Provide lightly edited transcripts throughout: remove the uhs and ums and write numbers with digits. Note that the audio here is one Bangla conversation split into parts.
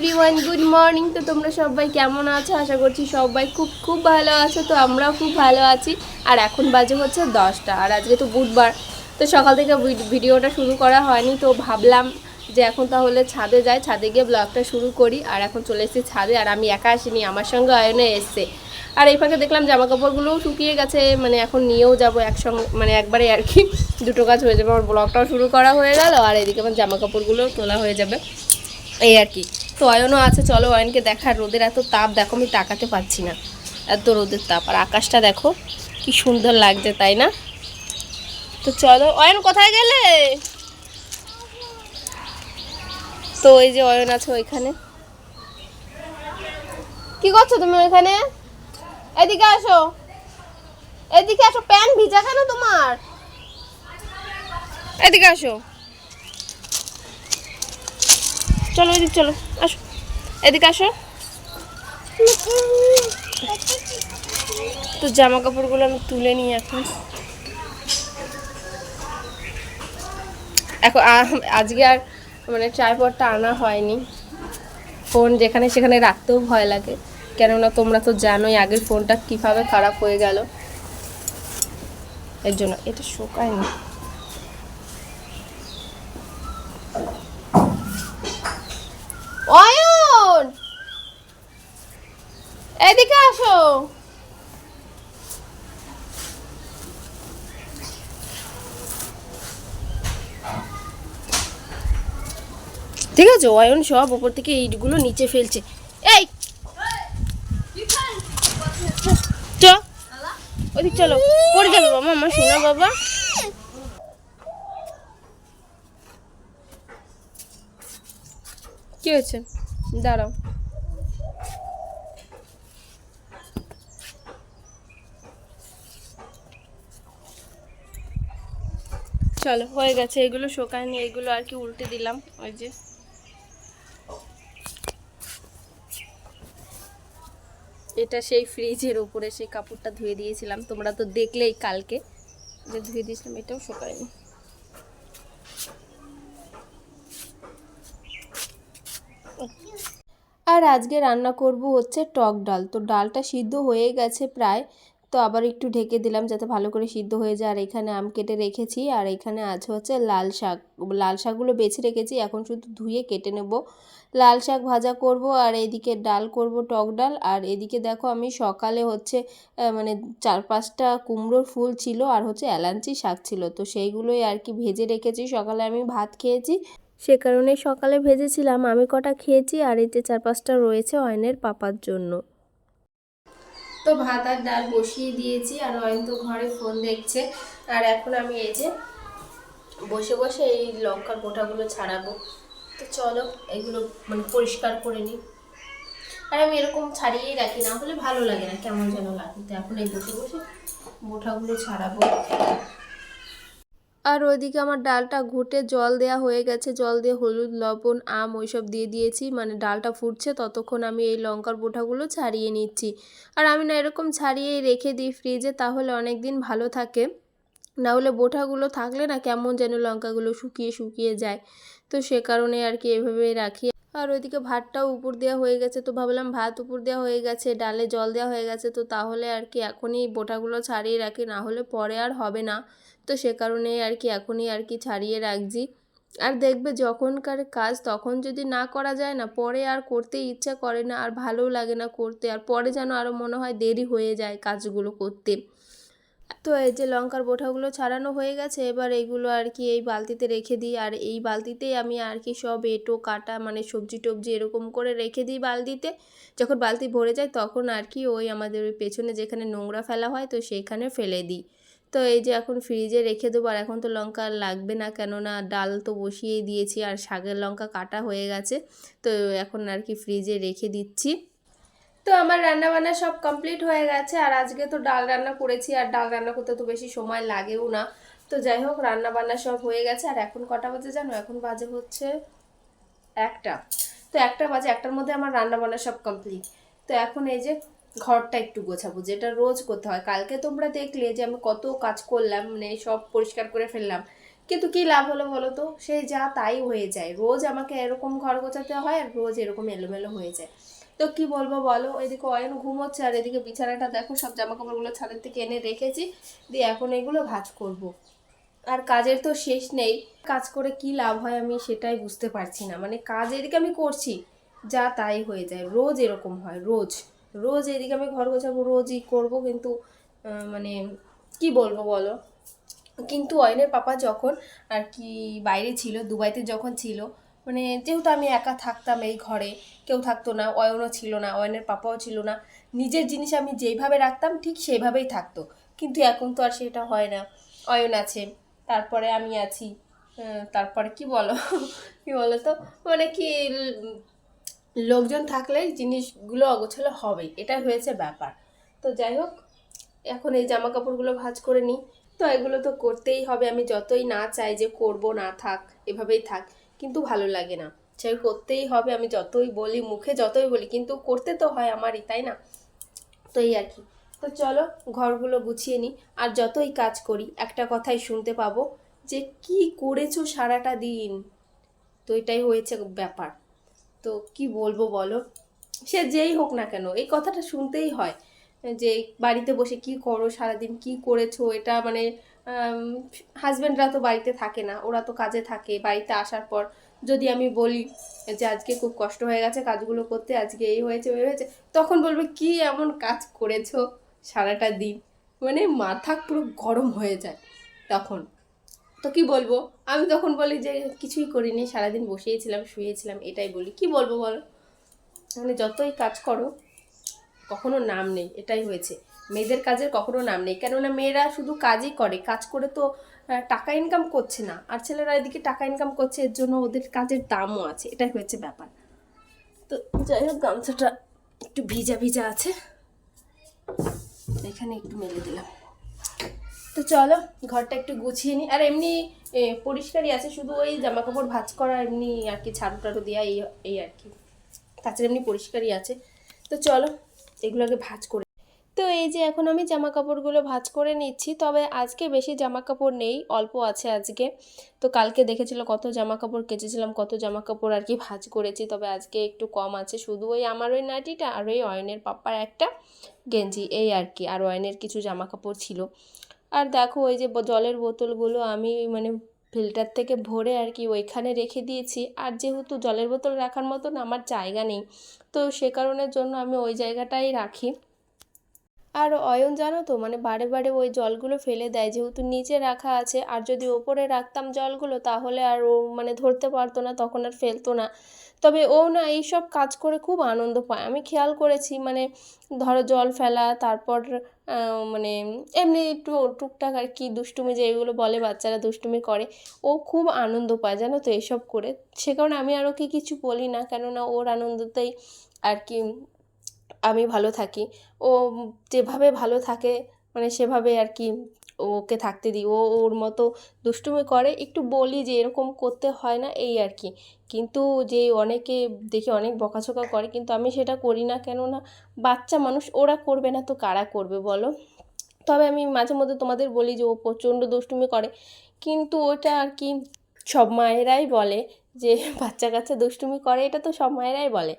Everyone, good morning. তো তোমরা সবাই কেমন আছো? আশা করছি সবাই খুব খুব ভালো আছো। তো আমরাও খুব ভালো আছি। আর এখন বাজে হচ্ছে 10টা, আর আজকে তো বুধবার। তো সকাল থেকে ভিডিওটা শুরু করা হয়নি, তো ভাবলাম যে এখন তাহলে ছাদে যাই, ছাদে গিয়ে ব্লগটা শুরু করি। আর এখন চলে এসেছি ছাদে, আর আমি একা আসিনি, আমার সঙ্গে অয়নে এসছে। আর এই ফাঁকে দেখলাম জামা কাপড়গুলোও শুকিয়ে গেছে, মানে এখন নিয়েও যাবো একসঙ্গে, মানে একবারে আর কি দুটো কাজ হয়ে যাবে। আমার ব্লগটাও শুরু করা হয়ে গেল, আর এদিকে আমার জামা কাপড়গুলোও তোলা হয়ে যাবে, এই আর কি। তো অয়নও আছে, চলো অয়নকে দেখার। রোদের এত তাপ দেখো, আমি তাকাতে পারছি না, এত রোদের তাপ। আর আকাশটা দেখো কি সুন্দর লাগছে, তাই না? তো চলো। অয়ন কোথায় গেলে? তো ওই যে অয়ন আছে ওইখানে। কি করছো তুমি ওইখানে? এদিকে আসো, এদিকে আসো। প্যান্ট ভিজা কেন তোমার? এদিকে আসো, চলো এদিকে চলো, আসো এদিকে আসো। তো জামা কাপড়গুলো আমি তুলে নিই এখন। এখন আজকে আর মানে ট্রাইপডটা আনা হয়নি, ফোন যেখানে সেখানে রাখতেও ভয় লাগে, কেননা তোমরা তো জানোই আগের ফোনটা কিভাবে খারাপ হয়ে গেল। এর জন্য এটা শোকায়নি। অয়ন, এদিকে আসো। ঠিক আছে, অয়ন সব উপর থেকে ইটগুলো নিচে ফেলছে। এই চ, ওদিক চলো, পড়ে যাবে বাবা, আমার সোনা বাবা। কি হয়েছে? দাঁড়াও। চলো, হয়ে গেছে, এগুলো শোকায়নি, এগুলো আর কি উল্টে দিলাম। ওই যে এটা সেই ফ্রিজের উপরে সেই কাপড়টা ধুয়ে দিয়েছিলাম, তোমরা তো দেখলেই কালকে যে ধুয়ে দিয়েছিলাম, এটাও শোকায়নি। আর আজকে রান্না করব হচ্ছে টক ডাল। তো ডালটা সিদ্ধ হয়ে গেছে প্রায়, তো আবার একটু ঢেকে দিলাম যাতে ভালো করে সিদ্ধ হয়ে যায়। আর এখানে আম কেটে রেখেছি, আর এখানে আছে হচ্ছে লাল শাক। লাল শাকগুলো বেছে রেখেছি, এখন শুধু ধুয়ে কেটে নেব। লাল শাক ভাজা করব, আর এদিকে ডাল করব, টক ডাল। আর এদিকে দেখো আমি সকালে হচ্ছে মানে 4-5টা কুমড়োর ফুল ছিল, আর হচ্ছে এলাঞ্চি শাক ছিল, তো সেইগুলোই আর কি ভেজে রেখেছি। সকালে আমি ভাত খেয়েছি, সে কারণে সকালে ভেজেছিলাম, আমি কটা খেয়েছি, আর এই যে 4-5টা রয়েছে অয়নের পাপার জন্য। তো ভাত আর ডাল বসিয়ে দিয়েছি, আর অয়ন তো ঘরে ফোন দেখছে। আর এখন আমি এই যে বসে বসে এই লঙ্কার বোঁটাগুলো ছাড়াবো। তো চলো এগুলো মানে পরিষ্কার করে নিই। আর আমি এরকম ছাড়িয়েই রাখি, না হলে ভালো লাগে না, কেমন যেন লাগে। তো এখন এই বসে বসে বোঁটাগুলো ছাড়াবো। আর ওইদিকে আমার ডালটা ঘুটে জল দেয়া হয়ে গেছে, জল দিয়ে হলুদ লবণ আম ওইসব দিয়ে দিয়েছি, মানে ডালটা ফুটছে ততক্ষণ আমি এই লঙ্কার বোঁটাগুলো ছাড়িয়ে নিচ্ছি। আর আমি না এরকম ছাড়িয়েই রেখে দিই ফ্রিজে, তাহলে অনেক দিন ভালো থাকে। না হলে বোঁটাগুলো থাকলে না কেমন যেন লঙ্কাগুলো শুকিয়ে শুকিয়ে যায়, তো সে কারণে আর কি এভাবে রাখি। আর ওইদিকে ভাতটাও উপর দেওয়া হয়ে গেছে, তো ভাবলাম ভাত উপর দেওয়া হয়ে গেছে, ডালে জল দেওয়া হয়ে গেছে, তো তাহলে আর কি এখনই বোঁটাগুলো ছাড়িয়ে রাখি, না হলে পরে আর হবে না। তো সে কারণেই আর কি এখনই আর কি ছাড়িয়ে রাখছি। আর দেখবে যখনকার কাজ তখন যদি না করা যায় না, পরে আর করতে ইচ্ছা করে না, আর ভালোও লাগে না করতে, আর পরে যেন আরও মনে হয় দেরি হয়ে যায় কাজগুলো করতে। তো এই যে লঙ্কার বোঁটাগুলো ছাড়ানো হয়ে গেছে, এবার এইগুলো আর কি এই বালতিতে রেখে দিই। আর এই বালতিতেই আমি আর কি সব এঁটো কাটা মানে সবজি টবজি এরকম করে রেখে দিই বালতিতে। যখন বালতি ভরে যায় তখন আর কি ওই আমাদের ওই পেছনে যেখানে নোংরা ফেলা হয়, তো সেইখানে ফেলে দিই। তো এই যে এখন ফ্রিজে রেখে দেবো। আর এখন তো লঙ্কা লাগবে না, কেননা ডাল তো বসিয়েই দিয়েছি, আর শাকের লঙ্কা কাটা হয়ে গেছে। তো এখন আর কি ফ্রিজে রেখে দিচ্ছি। তো আমার রান্না বান্না সব কমপ্লিট হয়ে গেছে। আর আজকে তো ডাল রান্না করেছি, আর ডাল রান্না করতে তো বেশি সময় লাগেও না। তো যাই হোক, রান্না বান্না সব হয়ে গেছে। আর এখন কটা বাজে জানো? এখন বাজে হচ্ছে 1টা। তো 1টা বাজে, 1টার মধ্যে আমার রান্না বান্না সব কমপ্লিট। তো এখন এই যে ঘরটা একটু গোছাবো, যেটা রোজ করতে হয়। কালকে তোমরা দেখলে যে আমি কত কাজ করলাম, মানে সব পরিষ্কার করে ফেললাম, কিন্তু কী লাভ হলো বলো তো, সেই যা তাই হয়ে যায়, রোজ আমাকে এরকম ঘর গোছাতে হয় আর রোজ এরকম এলোমেলো হয়ে যায়। তো কি বলবো বলো, এদিকে অয়ন ঘুমোচ্ছে আর এদিকে বিছানাটা দেখো সব জামা কাপড়গুলো ছাদের থেকে এনে রেখেছি, দিয়ে এখন এগুলো ভাঁজ করব। আর কাজের তো শেষ নেই, কাজ করে কি লাভ হয় আমি সেটাই বুঝতে পারছি না। মানে কাজ এদিকে আমি করছি, যা তাই হয়ে যায়, রোজ এরকম হয়, রোজ রোজ এদিকে আমি ঘর গোছাবো, রোজই করব, কিন্তু মানে কি বলবো বলো। কিন্তু অয়নের পাপা যখন আর কি বাইরে ছিল, দুবাইতে যখন ছিল, মানে যেহেতু আমি একা থাকতাম এই ঘরে, কেউ থাকতো না, অয়নও ছিল না, অয়নের পাপাও ছিল না, নিজের জিনিস আমি যেইভাবে রাখতাম ঠিক সেইভাবেই থাকতো। কিন্তু এখন তো আর সেটা হয় না, অয়ন আছে, তারপরে আমি আছি, তারপরে কি বলো কি বলো তো, মানে কি লোকজন থাকলেই জিনিসগুলো অগোছালো হবেই, এটা হয়েছে ব্যাপার। তো যাই হোক, এখন এই জামা কাপড়গুলো ভাঁজ করে নিই। তো এগুলো তো করতেই হবে, আমি যতই না চাই যে করব না, থাক এভাবেই থাক, কিন্তু ভালো লাগে না, সেই করতেই হবে, আমি যতই বলি মুখে যতই বলি, কিন্তু করতে তো হয় আমারই, তাই না? তো এই আর কি। তো চলো ঘরগুলো গুছিয়ে নিই, আর যতই কাজ করি একটা কথাই শুনতে পাবো, যে কি করেছো সারাটা দিন। তো এটাই হয়েছে ব্যাপার। তো কি বলবো বলো, সে যেই হোক না কেন এই কথাটা শুনতেই হয়, যে বাড়িতে বসে কি করো সারাদিন, কি করেছো, এটা মানে হাজব্যান্ডরা তো বাড়িতে থাকে না, ওরা তো কাজে থাকে, বাড়িতে আসার পর যদি আমি বলি যে আজকে খুব কষ্ট হয়ে গেছে কাজগুলো করতে, আজকে এই হয়েছে ওই হয়েছে, তখন বলবে কি এমন কাজ করেছো সারাটা দিন, মানে মাথা পুরো গরম হয়ে যায় তখন। তো কি বলবো, আমি তখন বলি যে কিছুই করিনি, সারাদিন বসেই ছিলাম, শুয়েছিলাম, এটাই বলি, কি বলবো বলো। মানে যতই কাজ করো কখনো নাম নেই, এটাই হয়েছে, মেয়েদের কাজের কখনো নাম নেই, কেননা মেয়েরা শুধু কাজই করে, কাজ করে তো টাকা ইনকাম করছে না, আর ছেলেরা এদিকে টাকা ইনকাম করছে, এর জন্য ওদের কাজের দামও আছে, এটাই হয়েছে ব্যাপার। তো যাই হোক, গামছাটা একটু ভিজা ভিজা আছে, এখানে একটু মেলে দিলাম। তো চলো ঘরটা একটু গুছিয়ে নিই, আর এমনি পরিষ্কারই আছে, শুধু ওই জামা কাপড় ভাঁজ করা এমনি আর কি, ঝাড়ু টাড়ু দেওয়া এই এই আর কি, তাছাড়া এমনি পরিষ্কারই আছে। তো চলো এগুলোকে ভাঁজ করে। তো এই যে এখন আমি জামা কাপড়গুলো ভাঁজ করে নিচ্ছি, তবে আজকে বেশি জামা কাপড় নেই, অল্প আছে আজকে। তো কালকে দেখেছিল কত জামা কাপড় কেচেছিলাম, কত জামা কাপড় আর কি ভাঁজ করেছি, তবে আজকে একটু কম আছে, শুধু ওই আমার ওই নাইটিটা আর ওই অয়নের পাপ্পার একটা গেঞ্জি, এই আর কি, আর অয়নের কিছু জামা কাপড় ছিল। আর দেখো ওই যে জলের বোতলগুলো আমি মানে ফিল্টার থেকে ভরে আর কি ওইখানে রেখে দিয়েছি, আর যেহেতু জলের বোতল রাখার মতন আমার জায়গা নেই, তো সে কারণের জন্য আমি ওই জায়গাটাই রাখি। আর অয়ন জানো তো, মানে বারে বারে ওই জলগুলো ফেলে দেয়, যেহেতু নিচে রাখা আছে, আর যদি ওপরে রাখতাম জলগুলো তাহলে আর ও মানে ধরতে পারতো না, তখন আর ফেলতো না। তবে ও না এইসব কাজ করে খুব আনন্দ পায়, আমি খেয়াল করেছি, মানে ধরো জল ফেলা, তারপর মানে এমনি একটু টুকটাক আর কি দুষ্টুমি, যে এগুলো বলে বাচ্চারা দুষ্টুমি করে, ও খুব আনন্দ পায় জানো তো এইসব করে। সে কারণে আমি আর ওকে কিছু বলি না, কেননা ওর আনন্দতেই আর কি আমি ভালো থাকি। ও যেভাবে ভালো থাকে মানে সেভাবে আর কি ওকে থাকতে দিই, ও ওর মতো দুষ্টুমি করে, একটু বলি যে এরকম করতে হয় না এই আর কি। কিন্তু যে অনেকে দেখি অনেক বকাঝকা করে, কিন্তু আমি সেটা করি না, কেননা বাচ্চা মানুষ, ওরা করবে না তো কারা করবে বলো। তবে আমি মাঝে মধ্যে তোমাদের বলি যে ও প্রচণ্ড দুষ্টুমি করে, কিন্তু ওটা আর কি সব মায়েরাই বলে যে বাচ্চা কাচ্চা দুষ্টুমি করে, এটা তো সব মায়েরাই বলে।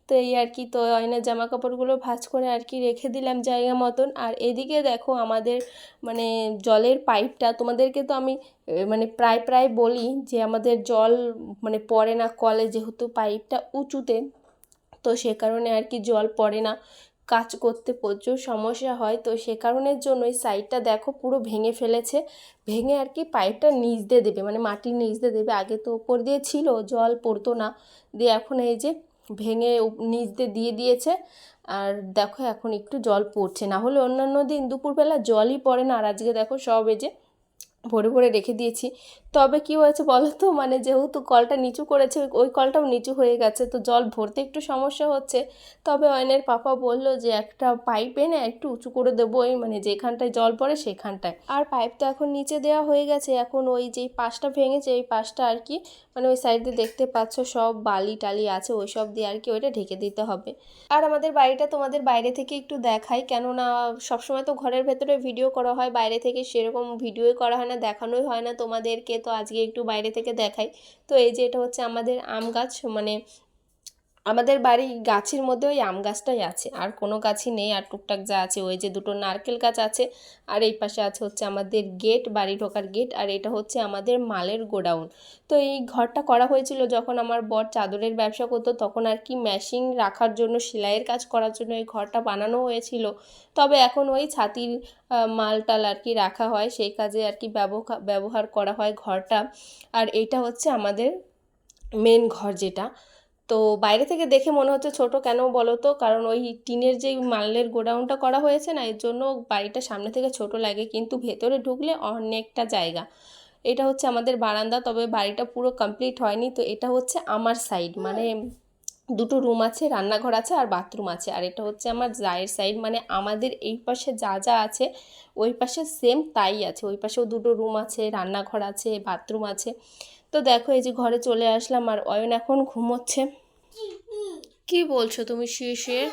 তো এই আর কি, তো আয়নার জামা কাপড়গুলো ভাঁজ করে আর কি রেখে দিলাম জায়গা মতন। আর এদিকে দেখো আমাদের মানে জলের পাইপটা, তোমাদেরকে তো আমি মানে প্রায় প্রায় বলি যে আমাদের জল মানে পড়ে না কলে, যেহেতু পাইপটা উঁচুতে, তো সে কারণে আর কি জল পড়ে না, কাজ করতে প্রচুর সমস্যা হয়। তো সে কারণের জন্য এই সাইডটা দেখো পুরো ভেঙে ফেলেছে, ভেঙে আর কি পাইপটা নিচ দিয়ে দেবে, মানে মাটির নিচ দিয়ে দেবে, আগে তো ওপর দিয়ে ছিল জল পড়তো না, দিয়ে এখন এই যে ভেঙে নিচ দিয়ে দিয়ে দিয়েছে। আর দেখো এখন একটু জল পড়ছে, না হলে অন্যান্য দিন দুপুরবেলা জলই পড়ে না, আর আজকে দেখো সব এই যে ভরে ভরে রেখে দিয়েছি। তবে কি হয়েছে বলো তো, মানে যেহেতু কলটা নিচু করেছে, ওই কলটাও নিচু হয়ে গেছে, তো জল ভরতে একটু সমস্যা হচ্ছে। তবে অয়নের পাপা বললো যে একটা পাইপ এনে একটু উঁচু করে দেবো, ওই মানে যেখানটায় জল পড়ে সেখানটায়। আর পাইপ তো এখন নিচে দেওয়া হয়ে গেছে, এখন ওই যেই পাশটা ভেঙেছে এই পাশটা আর কি, মানে ওই সাইডে দেখতে পাচ্ছ সব বালি টালি আছে, ওই সব দিয়ে আর কি ওইটা ঢেকে দিতে হবে। আর আমাদের বাড়িটা তোমাদের বাইরে থেকে একটু দেখাই, কেননা সবসময় তো ঘরের ভেতরে ভিডিও করা হয়, বাইরে থেকে সেরকম ভিডিওই করা হয় না, দেখানোই হয় না তোমাদেরকে, তো আজকে একটু বাইরে থেকে দেখাই। তো এই যে এটা হচ্ছে আমাদের আম গাছ, মানে আমাদের বাড়ির গাছের মধ্যে ওই আম গাছটাই আছে, আর কোনো গাছই নেই। আর টুকটাক যা আছে ওই যে দুটো নারকেল গাছ আছে, আর এই পাশে আছে হচ্ছে আমাদের গেট, বাড়ি ঢোকার গেট, আর এটা হচ্ছে আমাদের মালের গোডাউন। তো এই ঘরটা করা হয়েছিল যখন আমার বর চাদরের ব্যবসা করতো, তখন আর কি মেশিন রাখার জন্য, সেলাইয়ের কাজ করার জন্য এই ঘরটা বানানো হয়েছিল। তবে এখন ওই ছাতির মাল টাল আর কি রাখা হয়, সেই কাজে আর কি ব্যবহার করা হয় ঘরটা। আর এইটা হচ্ছে আমাদের মেন ঘর যেটা। তো বাইরে থেকে দেখে মনে হচ্ছে ছোট, কেন বলো তো? কারণ ওই টিনের যেই মালের গোডাউনটা করা হয়েছে না, এর জন্য বাড়িটা সামনে থেকে ছোট লাগে, কিন্তু ভেতরে ঢুকলে অনেকটা জায়গা। এটা হচ্ছে আমাদের বারান্দা, তবে বাড়িটা পুরো কমপ্লিট হয়নি। তো এটা হচ্ছে আমার সাইড, মানে দুটো রুম আছে, রান্নাঘর আছে আর বাথরুম আছে। আর এটা হচ্ছে আমার জায়ের সাইড, মানে আমাদের এই পাশে যা যা আছে ওই পাশে সেম তাই আছে। ওই পাশেও দুটো রুম আছে, রান্নাঘর আছে, বাথরুম আছে। তো দেখো এই যে ঘরে চলে আসলাম, আর অয়ন এখন ঘুমোচ্ছে। কি বলছো তুমি শুয়ে শুয়ে?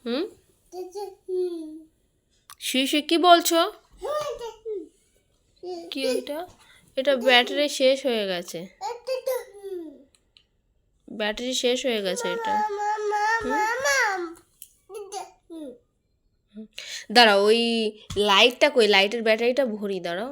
হুম, শুয়ে শুয়ে কি বলছো? কি ওইটা? এটা ব্যাটারি শেষ হয়ে গেছে, ব্যাটারি শেষ হয়ে গেছে এটা। দাঁড়াও, ওই লাইটটা কই, লাইটের ব্যাটারিটা ভরি, দাঁড়াও।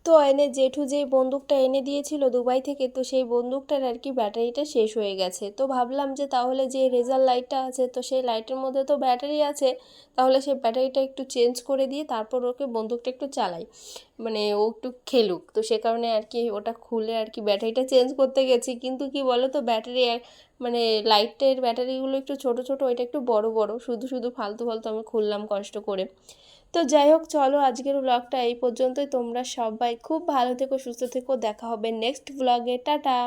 তো এনে জেঠু যেই বন্দুকটা এনে দিয়েছিল দুবাই থেকে, তো সেই বন্দুকটার আর কি ব্যাটারিটা শেষ হয়ে গেছে। তো ভাবলাম যে তাহলে যে রেজার লাইটটা আছে, তো সেই লাইটের মধ্যে তো ব্যাটারি আছে, তাহলে সেই ব্যাটারিটা একটু চেঞ্জ করে দিয়ে তারপর ওকে বন্দুকটা একটু চালাই, মানে ও একটু খেলুক। তো সে কারণে আর কি ওটা খুলে আর কি ব্যাটারিটা চেঞ্জ করতে গেছি। কিন্তু কি বলো তো, ব্যাটারি মানে লাইটের ব্যাটারিগুলো একটু ছোট ছোট, ওইটা একটু বড় বড়, শুধু শুধু ফালতু ফালতু আমি খুললাম কষ্ট করে। তো যাই হোক, চলো আজকের ব্লগটা এই পর্যন্তই। তোমরা সবাই খুব ভালো থেকো, সুস্থ থেকো, দেখা হবে নেক্সট ব্লগে। টাটা।